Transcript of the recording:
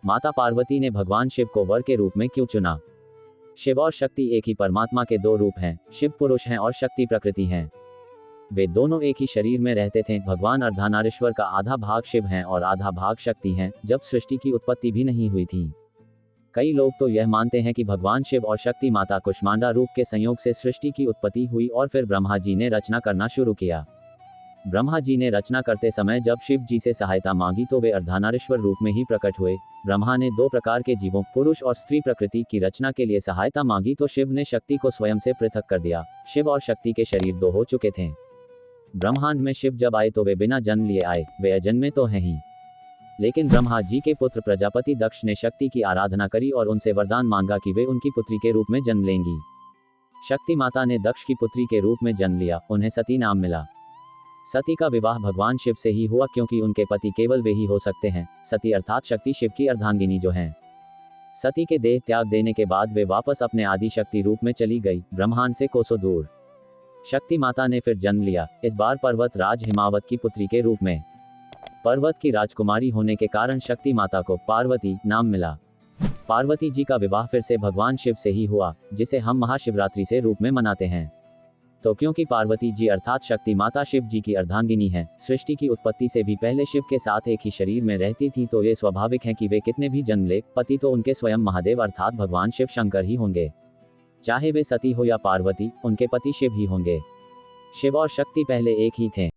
माता पार्वती ने भगवान शिव को वर के रूप में क्यों चुना? शिव और शक्ति एक ही परमात्मा के दो रूप हैं। शिव पुरुष हैं और शक्ति प्रकृति हैं। वे दोनों एक ही शरीर में रहते थे। भगवान अर्धनारीश्वर का आधा भाग शिव हैं और आधा भाग शक्ति हैं। जब सृष्टि की उत्पत्ति भी नहीं हुई थी। कई लोग तो यह मानते हैं कि भगवान शिव और शक्ति माता कुष्मांडा रूप के संयोग से सृष्टि की उत्पत्ति हुई और फिर ब्रह्मा जी ने रचना करना शुरू किया। ब्रह्मा जी ने रचना करते समय जब शिव जी से सहायता मांगी तो वे अर्धनारीश्वर रूप में ही प्रकट हुए। ब्रह्मा ने दो प्रकार के जीवों, पुरुष और स्त्री प्रकृति की रचना के लिए सहायता मांगी तो शिव ने शक्ति को स्वयं से पृथक कर दिया। शिव और शक्ति के शरीर दो हो चुके थे। ब्रह्मांड में शिव जब आए तो वे बिना जन्म लिए आए, वे अजन्मे तो हैं ही। लेकिन ब्रह्मा जी के पुत्र प्रजापति दक्ष ने शक्ति की आराधना करी और उनसे वरदान मांगा कि वे उनकी पुत्री के रूप में जन्म लेंगी। शक्ति माता ने दक्ष की पुत्री के रूप में जन्म लिया। उन्हें सती नाम मिला। सती का विवाह भगवान शिव से ही हुआ क्योंकि उनके पति केवल वे ही हो सकते हैं। सती अर्थात शक्ति शिव की अर्धांगिनी जो हैं। सती के देह त्याग देने के बाद वे वापस अपने आदि शक्ति रूप में चली गई, ब्रह्मांड से कोसों दूर। शक्ति माता ने फिर जन्म लिया, इस बार पर्वत राज हिमावत की पुत्री के रूप में। पर्वत की राजकुमारी होने के कारण शक्ति माता को पार्वती नाम मिला। पार्वती जी का विवाह फिर से भगवान शिव से ही हुआ, जिसे हम महाशिवरात्रि से रूप में मनाते हैं। तो क्योंकि पार्वती जी अर्थात शक्ति माता शिव जी की अर्धांगिनी है, सृष्टि की उत्पत्ति से भी पहले शिव के साथ एक ही शरीर में रहती थी, तो ये स्वाभाविक है कि वे कितने भी जन्म ले, पति तो उनके स्वयं महादेव अर्थात भगवान शिव शंकर ही होंगे। चाहे वे सती हो या पार्वती, उनके पति शिव ही होंगे। शिव और शक्ति पहले एक ही थे।